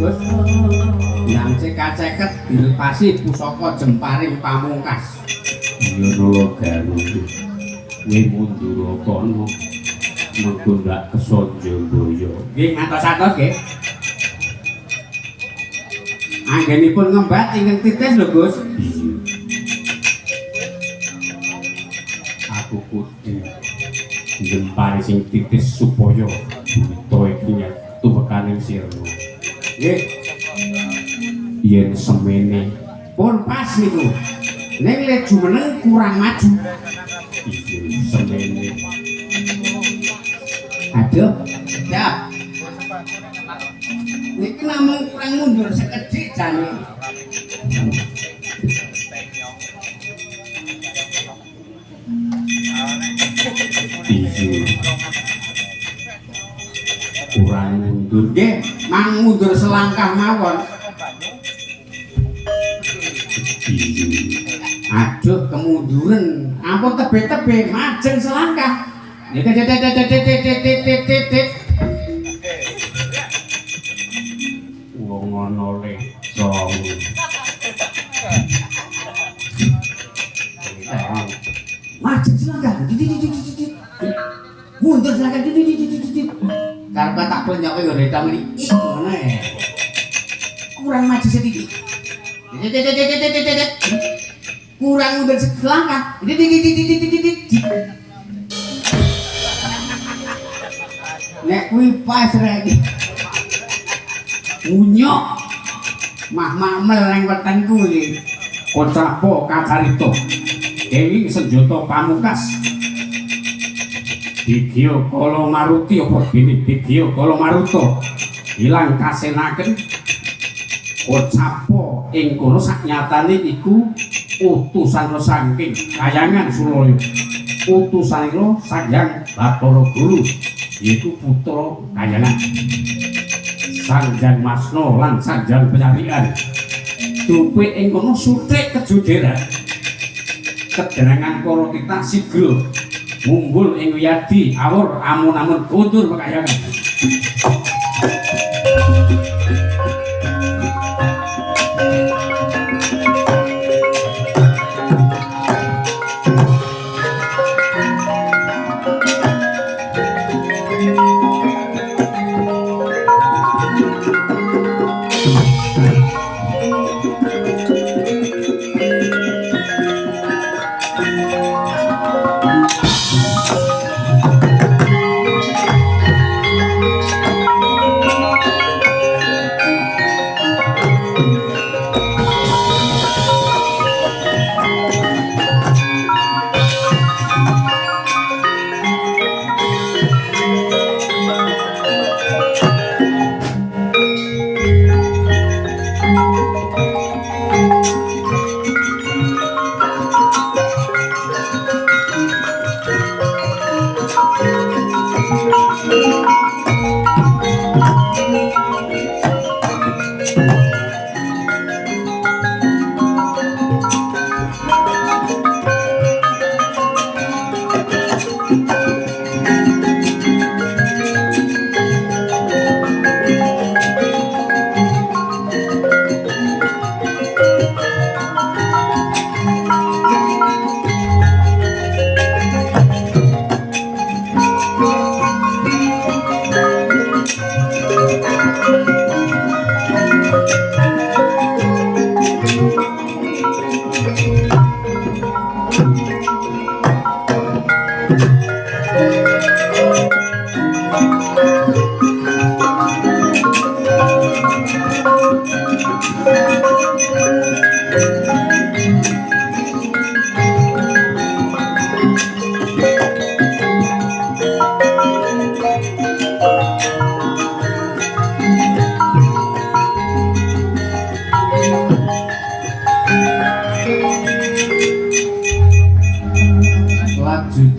Gus. Yang ceket dilepasi pusaka jemparing pamungkas. Iya nolo garu. Kuwi mundur kono. Mengko ndak kesonjo boyo. Nggih ngantos-antos nggih. Anggenipun ngembat ingkang titis lho Gus. Iya. Aku kudu njempari sing titis supaya buta iki tumekaning sirna. Nggih. Yen semene Pun pas niku. Ning le jumeneng kurang maju. iki semene Aduh, ya. Niki namung kurang mundur sekedhik jane. iki kurang mundur Nggih, mang mundur selangkah mawon. iki Aduh, kemunduran. Ampun tebe-tebe majeng selangkah. Titit. wong ana le song Majeng selangkah. Titit. Mundur selangkah. Titit. Karep tak penyoke ngene ta mriki ngono ya. Kurang maju sedikit. Titit. Kurang mundur selangkah. Titit. Nek kuwi pas rek. Unyok. Mah mamel nang wetenku iki. Kocapo kacarito Dewi senjata pamungkas Digya Kala Maruti apa gini Digya Kala Maruta ilang kasenaken Kocapo ing kono saknyatane iku utusan saking Kayangan Sulaya utusan ilo Sanjang Bathara Guru yaitu putra Kayangan Sanjang Masna lan Sanjang Penyarian dupe ing kono suthik kejuderan kedenangan para titah sigra mumbul ing wiyadi awur amun-amun kundur pekayangan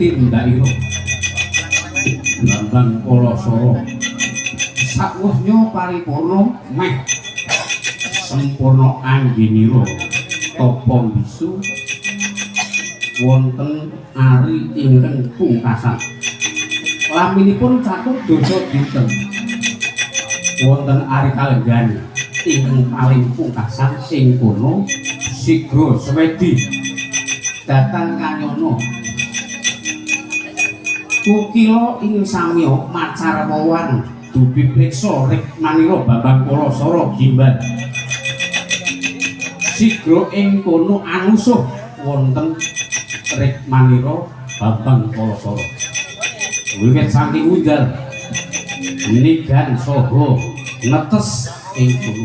Tindairo Bambang Kolosoro sakwusnya paripurna meh sempurna anggenira tapa bisu wonten ari ingkang pungkasan laminipun catur dosa dinten wonten ari kalenggan ing paling pungkasan ing kono Sigra Swedi datang kanyono kukila ing samya macarwawan dubi priksa Rikmanira Bambang Palasara Gimban Sigra ing kono anusuh wonten Rikmanira Bambang Palasara wiwit saking undal nigan saha netes ing kono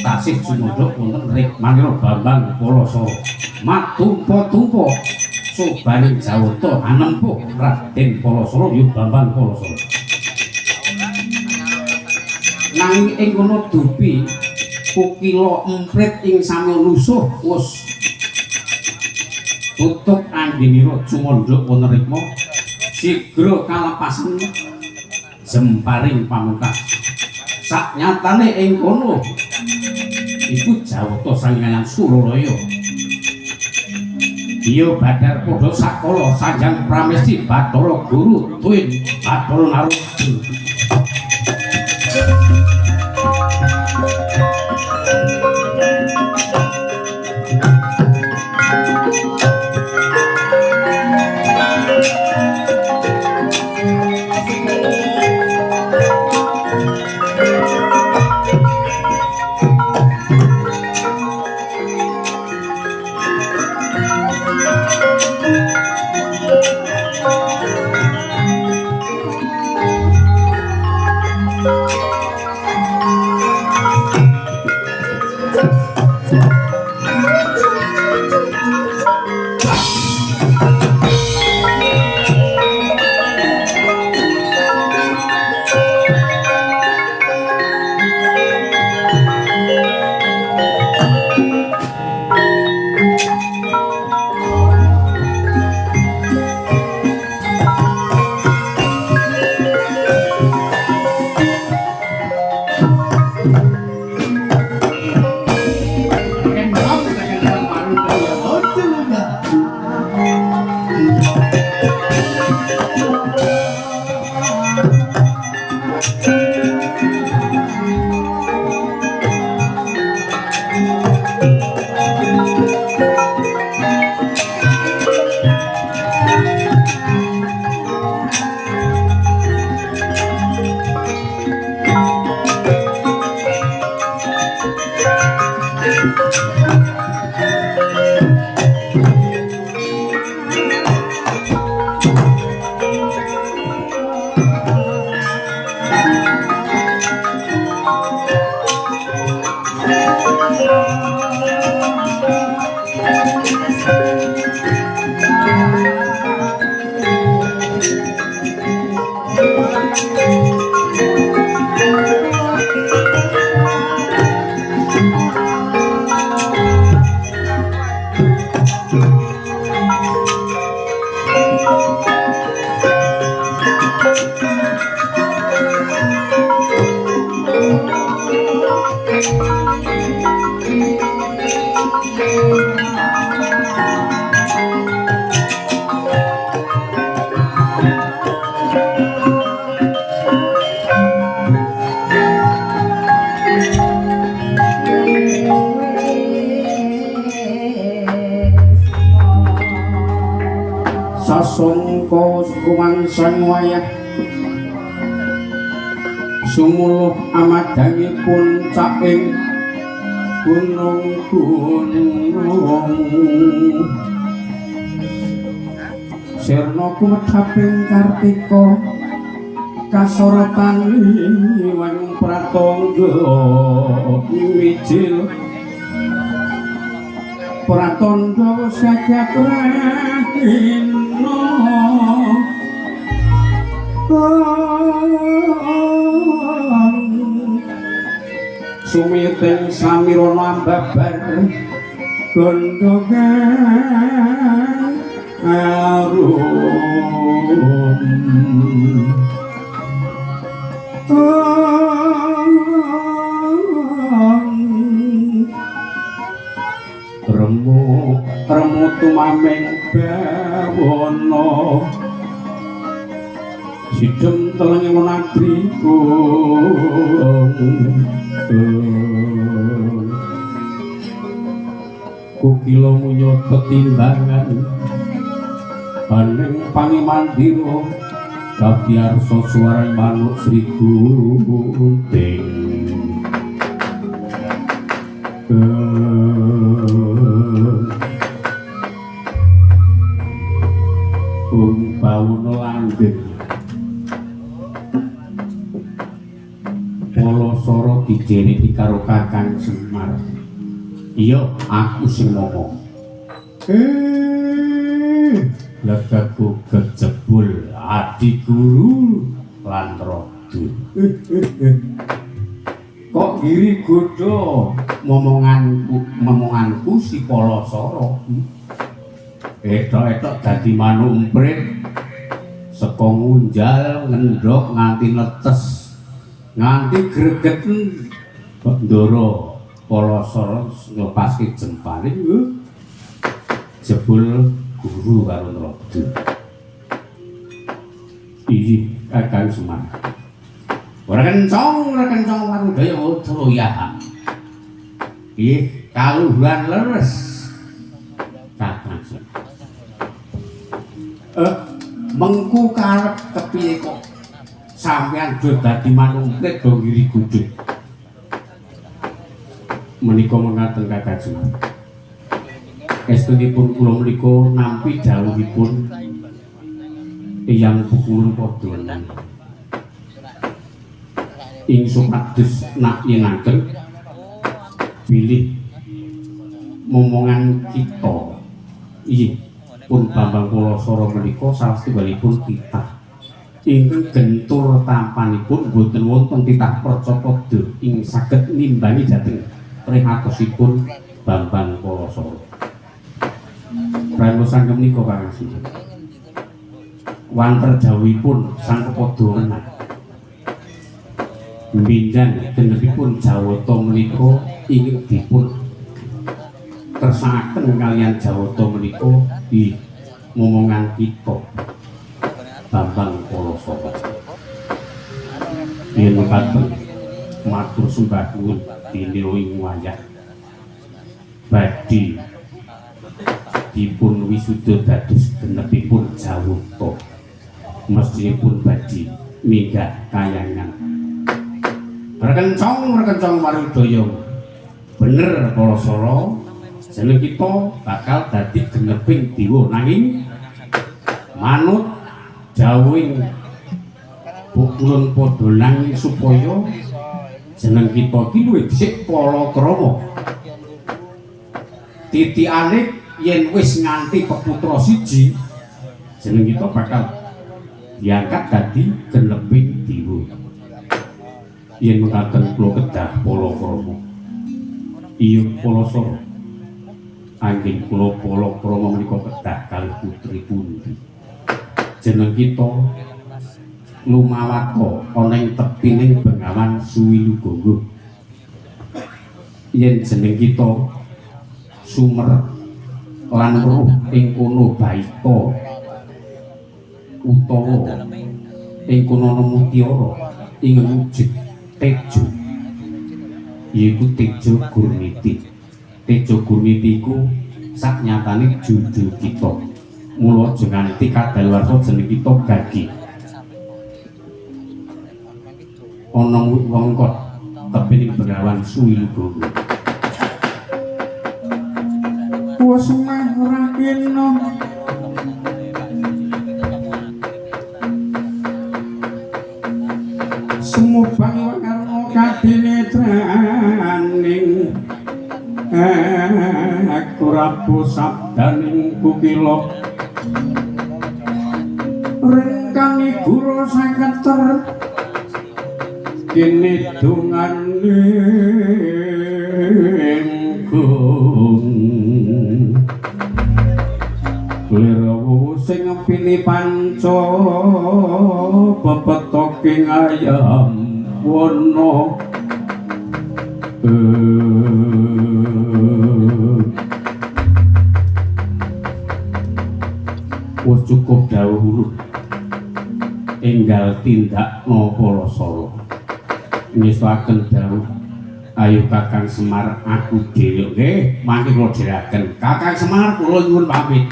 tasih jumodhok wonten Rikmanira Bambang Palasara matumpa-tumpa sobaning Jawata anempuh Raden Palasara ya Bambang Palasara nanging ing kono dupi kukila emprit ing samya nusuh wus tutup anggenira cumandhak wonten rikma Sigra kalepasen jemparing pamungkas saknyatane ing kono iku Jawata Sanghyang Suralaya iya badar padha sakala sanjang pramesti Bathara Guru tuwin Bathara Narada sasongko rumangsang wayah sumuluh amadangipun caking gunung-gunung sirna kumedhaping Kartika kasoratan wayung pratangga wijil pratandha sajatrahina sumiting samirana ambabar gondhogan arum remu tumaming bawana sidhem telenging monadri kukila munyut petimbangan aning pangimandira kabiarsa suarane manuk Sri Gunting bauno langgeng Palasara dijeniki karo Kakang Semar. Iya, aku sing ngomong. Legaku kejebul adi guru lan rada. Kok giri godho momonganku si Palasara. Etok-etok dadi manuk emprit saka ngunjal ngendhok nganti netes nganti gregeten Ndara Palasara nglepaske jempane jebul guru karo Narada. Iki Kakang Semar. Ora kencang Warudaya Udaya. Ih, kaluhuran leres. Kakang Semar. Mengku karep kepiye kok sampeyan do dadi manungkit do ngiri gudut. Menika mengaten Kakang Semar. Estunipun kula menika nampi dawuhipun Eyang Pukulun Padhanan. Ing supados nak yenaken bilih momongan kita. Inggih pun Bambang Palasara menika salah setunggalipun titah ingkang gentur tampanipun boten wonten titah Pracapada ing saged nimbangi dhateng prihatosipun Bambang Palasara. Pramila sanggem menika Kakang Semar. Wanter dawuhipun Sang Kepada Mbinjang genepipun Jawata menika ingkang dipun kersakaken kaliyan Jawata menika di momongan kita Bambang Palasara. Yen mekaten matur sembah nuwun dinira ing wayah badhe dipun wisuda dados genepipun Jawata mestinipun badhe minggah kayangan. Rekencong Warudaya. Bener Palasara, jeneng kita bakal dadi geneping dewa nanging manut dawuhing Pukulun Padhanan supaya jeneng kita iki luwih dhisik palakrama. Titikane yen wis nganti peputra siji jeneng kita bakal diangkat dadi geneping dewa. Yen mekaten kula kedah palakrama. Iya Palasara. Anggen kula palakrama menika kedah kalih putri pundi. Jeneng kita lumawata ana ing tepining Bengawan Suwilugangga. Yen jeneng kita sumer lan weruh ing kono baita utawa ing kono mutiara ing wujud tejo yaiku Tejo Gurniti. Tejo Gurniti iku saknyatane judul kita. Mula aja nganti kadaluwarsa jeneng kita Gagi. Ana wong kok tepining Bengawan Suwilugangga. Wes meh ora kena. Sumubang karena kadinetraning aku rabu sabdaning kukila rengkani guru saketer kini dunganing gung lirawu sing pilih panca bebetoking ayam wono wis cukup dawuh enggal tindakna Palasara nyesaken dawuh Ayo Kakang Semar aku dhewe nggih mangke kula dherekaken. Kakang Semar kula nyuwun pamit.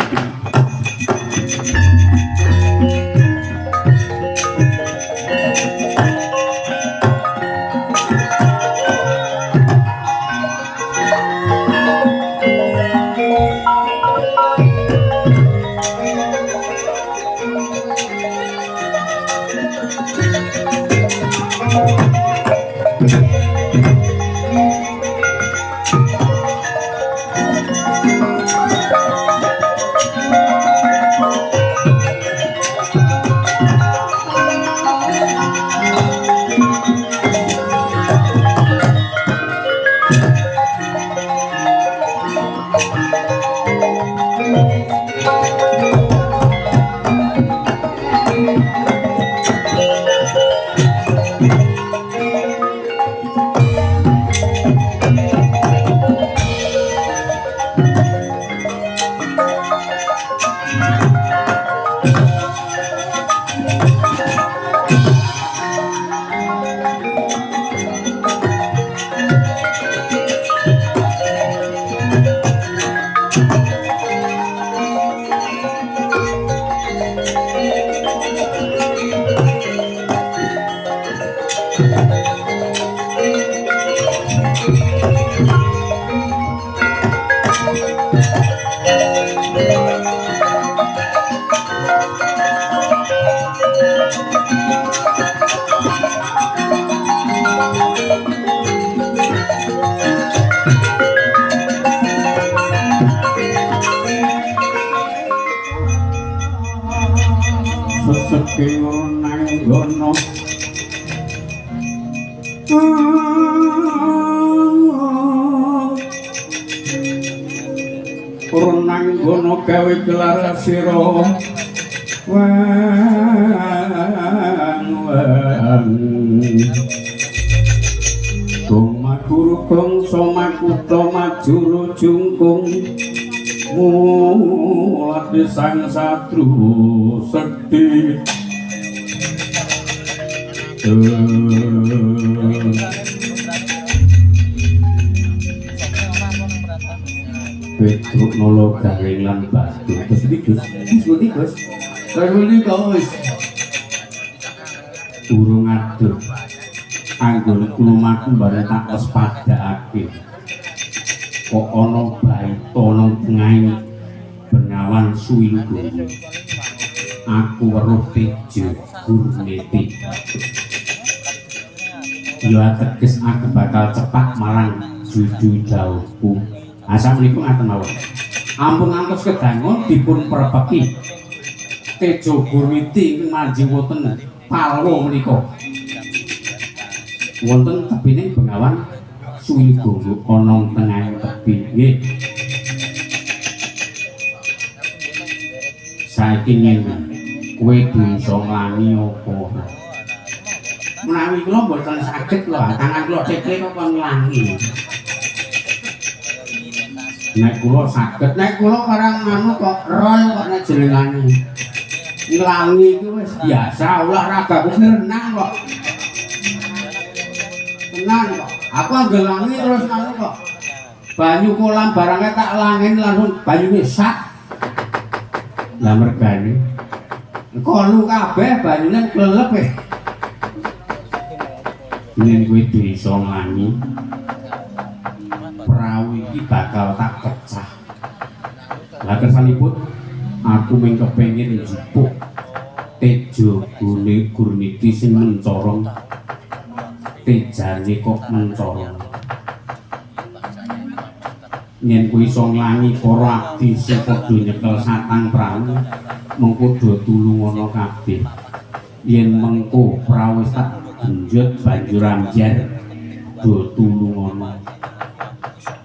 Renanggono gawe gelar sira Gong maguru gong somakutha majuru jungkung mulat sang satru sedhi Petruk nolo garing lan batu terus Gus urung aduh anggon lumaku bareng tak waspadakake kok ana baita nang tengahing Bengawan Suwinggo aku weruh Tejo Gurniti ya ateges aku bakal cepat marang juju jauhku asam niku ngaten mawon. Ampun ngantos kedangun dipun prepeki. Tejo Gurniti manji wonten Palwa menika. Wonten tebine Bengawan Suwinggo ana tengahing tebi nggih. Saiki ngene. Kowe bisa nglangi apa? Menawi kula mboten saged lho, tangan kula cekle kok nglangi. Nek kula saged, nek kula karang anu kok rol kok nek jenengane. Nglangi iki wis biasa olahraga wis renang kok. Tenang kok. Aku nggelangi terus anu kok. Banyu kolam barangnya tak langin langsung banyune sak. Lah mergane. Kolu kabeh banyune klelep e. Yen kuwi bisa nglangi. Perahu iki bakal tak pecah. Lah kersanipun aku mung kepengin njupuk Tejo Gurniti sing mencorong. Tejane kok mencorong. Yen kuwi iso nglangi para abdi sing padha nyekel satang perahu, mengko do tulung ana kabeh. Yen mengko perahu wis tak genjot banjur amjar do tulung ana.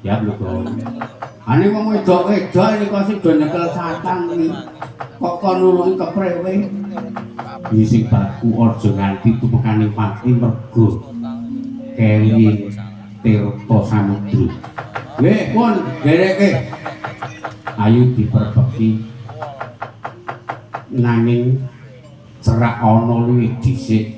Ya lho kok. Ane wong wedok-wedok iki kok sing do nyekel satang iki. Kok kon nulungi keprewe. Iki sing baku aja nganti tumekaning pati mergo kewi Tirta Samudra. Weh pun dereke. Ayo diperbeki. Nanging cerak ana luwih dhisik.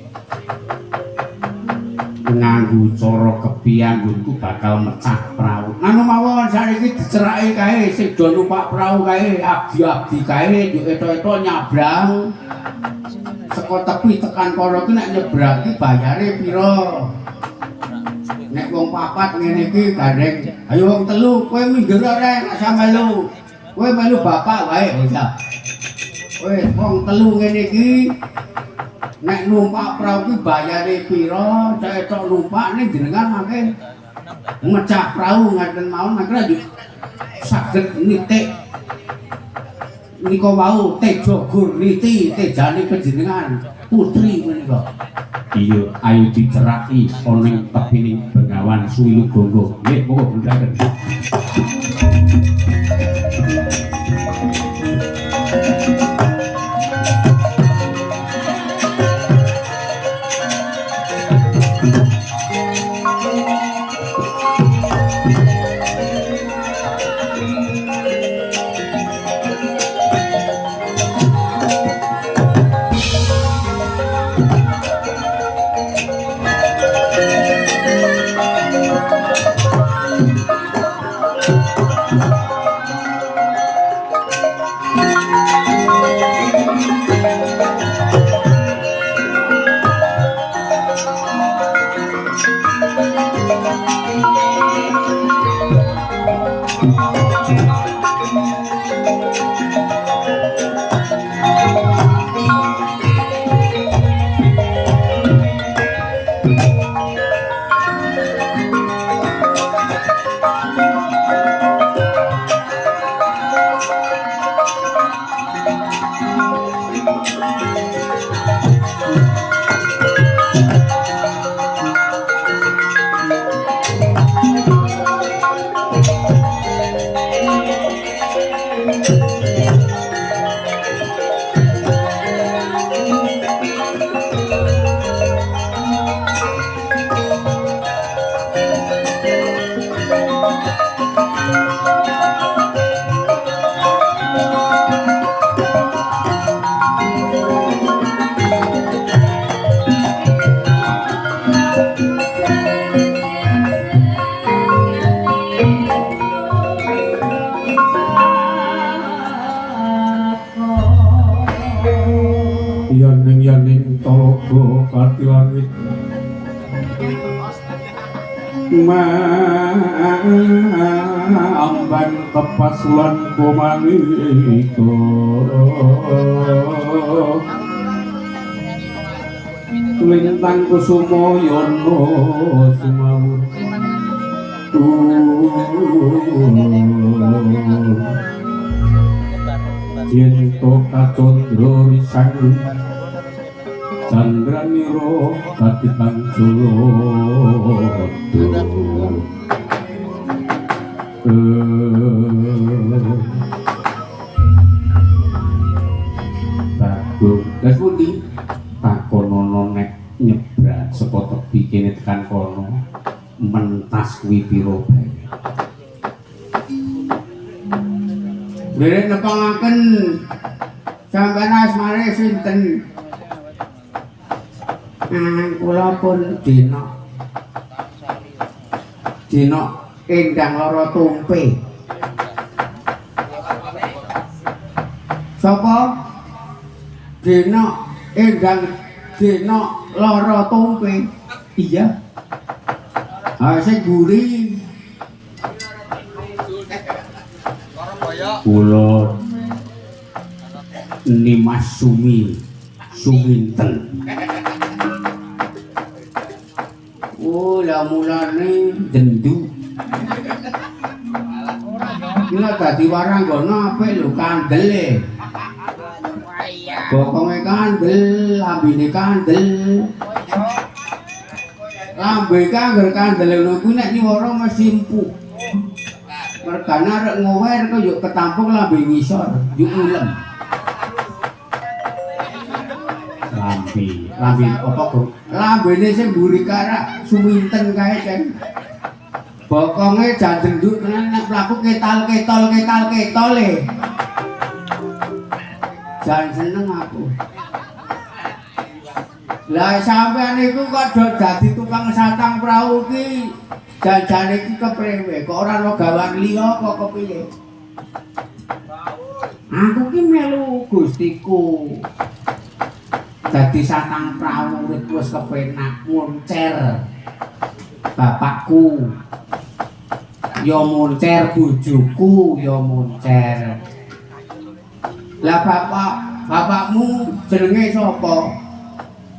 nganggo cara kepianggunku bakal mecah prau. Nanu mawon saiki diceraki kae sing do numpak prau kae abdi-abdi kae yo eto-eto nyabrang. Saka tepi tekan kono ki nek nyebrang ki bayare pira? Nek wong papat ngene iki gandeng, ayo wong telu kowe minggir ora nek sampe melu. Kowe melu bapak wae bisa. Kowe wong telu ngene iki nek numpak prau ki bayare pira? Cek tok numpak ning jenengan mangke mecah prau ngaten mawon mangke saged nitik nika wau tejo gurniti tejane panjenengan putri menika. Iya, ayo diceraki ana ing tepining Bengawan Suwilu Gonggo. Nggih, monggo bundaken. Yaning talaga kati langit amban tepas lan komaniko lintang kusuma yono sumawur yen to kacondro risang Candraniro katikan Solodo Bagong lha pundi takonono nek nyebrang saka tepi kene tekan kono mentas kuwi pira bae Derek nepangaken sampeyan asmane sinten kula pun dina endang lara tumpe. Sapa? Dina endang dina lara tumpe. Iya. Sing guri. Kula Nimas Suminten. Lah mulane dendu. Kira dadi waranggana apik lho kandele. Bokonge kandel, lambene kandel. Lambe kangger kandel lho kuwi nek nyuwara mesti empuk. Mergane arek ngower kok yo ketampung lambe ngisor, yo ulem. Lambe apa kok? Lambene sing mburi karak suminten kae kan. Bokonge jan denduk tenan nek mlaku ketol-ketol-ketol-ketole. Jan seneng aku. Lah sampean niku kok do dadi tukang satang prau ki. Jajane iki kepriwe? Kok ora ono gawan liya kok kepiye? Aku ki melu Gustiku. Dadi satang prau wis kepenak moncer. Bapakku ya moncer, bojoku ya moncer. Lah bapakmu jenenge sapa?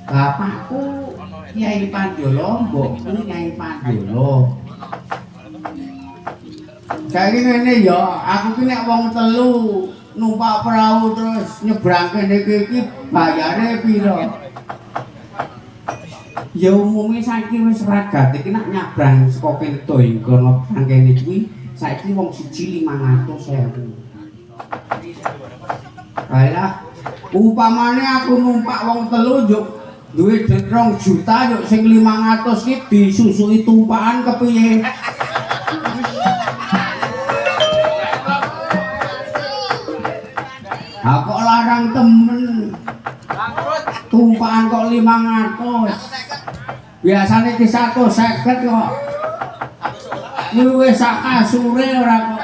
Bapakku Kyai Pandolo, mbokku Kyai Pandolo. Saiki ngene ya, aku ki nek wong telu numpak perahu terus nyebrang kene iki bayare pira? Ya umume saiki wis ragat iki nek nyabrang saka kene to kono nang kene kuwi saiki wong siji 500.000. Alah, upamane aku numpak wong telu yo duwe duit 2 juta yo sing 500 ki disusui tumpakan kepiye? Aku larang temen. Tumpakan kok 500. Biasane ki 150 kok. Luwih sak kasure ora kok.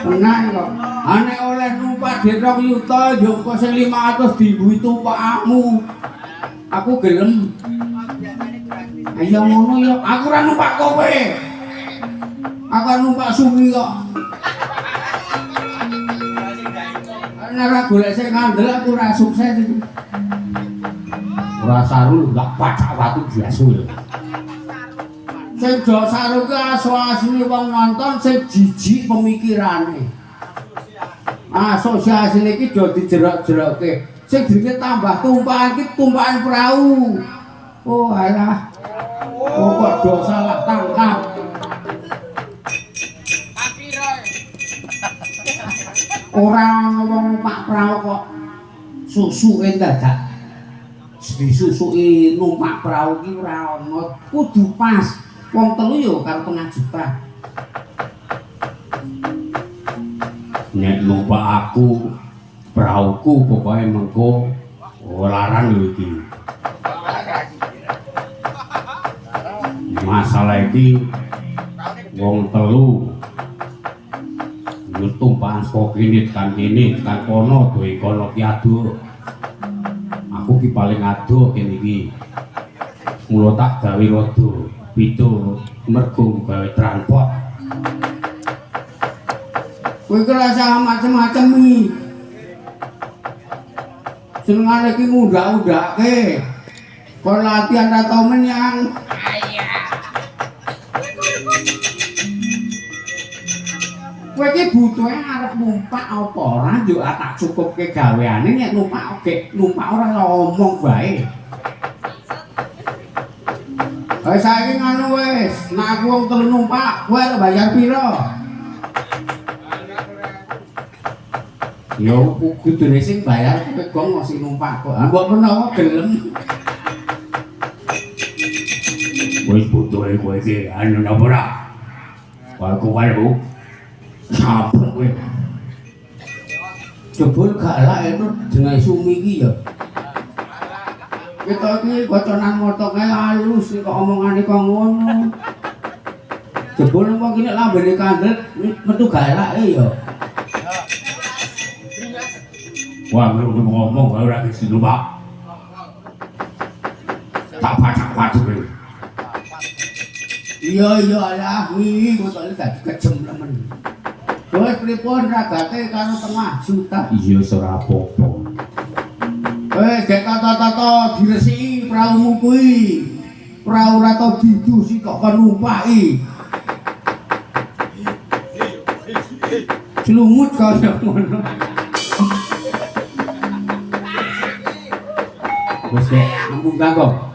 Tenan kok. Ane oleh numpak di 2 juta yo kok sing 500 dibuhi tumpakmu. Aku gelem. Ayo ngono ya, aku ora numpak kowe. Aku numpak Sumi kok. Nek golek sing ngandel aku ora sukses iki. Ora sarul gak pacak watu biasul. Sing do saru ki asline wong nonton sing jijik pemikirane. Asosiasine iki do dijerok-jerokke. Sing jenenge tambah tumpakan ki tumpakan perahu. Oh alah. Oh kok do salah tangkap. Orang wong numpak perahu kok susuke dadak. Disusuki numpak perahu ki ora ono, kudu pas. Wong telu yo karo 5 juta. Nek numpak aku perahuku pokoke mengko larang lho iki. Masalah iki wong telu tumpahan saka kene kan kono duwe kono ki ado. Aku ki paling ado kene iki. Mula tak gawe rada pitu mergo gawe transport. Kowe kerasa macam-macam iki. Senengane ki mundak-undake. Kon latihan ra tau menyang. Kowe iki butuhe arep numpak apa ora yo tak cukupke gaweane nek numpak numpak ora ngomong bae. Saiki ngono wis, nek aku wong telu numpak, kowe arep bayar pira? Yo kudune sing bayar kowe gong sing numpak kok. Mbok menawa gelem. Wis butuhe kowe iki anu napa ora? Kowe sampun kowe. Jebul gak elak itu jenenge Sumi iki ya. Kita iki boconan motoke halus kok omongane kok ngono. Jebul apa ki nek lambene kandel metu gak elake ya. Wah, ngomong wae ora kisi numpak. Tak pacak-pacak kowe. Iya lah, kuwi kok dadi kejem lemen. Kowe pripun ragate karo 5 juta? Iya ora apa-apa. Gek tata-tata diresiki praumu kuwi. Prau ora tau didusi kok kon numpaki. Celumut kaya ngono. Wis kek ampun kanggo.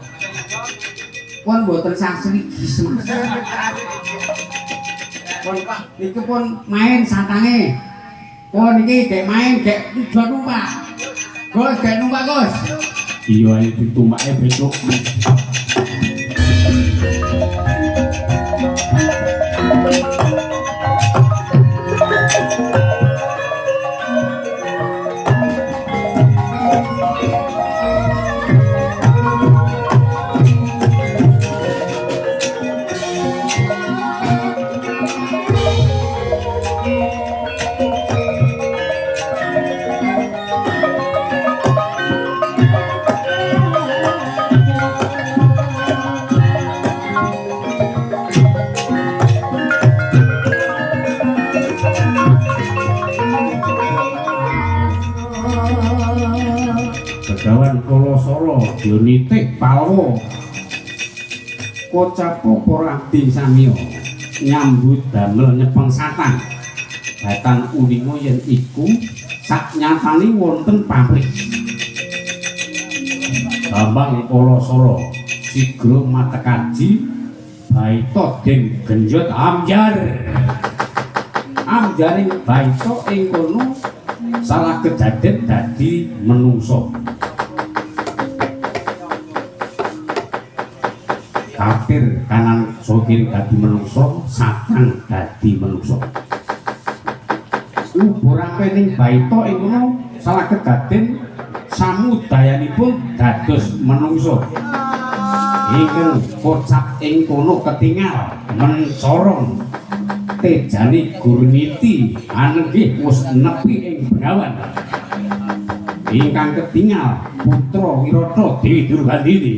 Pun mboten sasri gisem. Pun Pak, iki pun main satange. Pun iki gek main gek do numpak. Gus, gek numpak Gus. Iya ayo ditumpake besok. Wirata Dionite Palwa kocapa para abdi samiya nyambut damel nyepeng satang datan uninga yen iku saknyatane wonten pamrih Bambang Palasara sigra matekaji baita den genjot amjar amjaring baita ing kono salah kedaden dadi menungsa kafir kanan sokir dadi menungsa satang dadi menungsa uburake ning baita ing kono salah kedaden samudayanipun dados menungsa ingkang kocap ing kono ketingal mencorong tejani Gurniti anggih wis nepi ing Bengawan ingkang ketingal putra Wirata Dewi Durgandini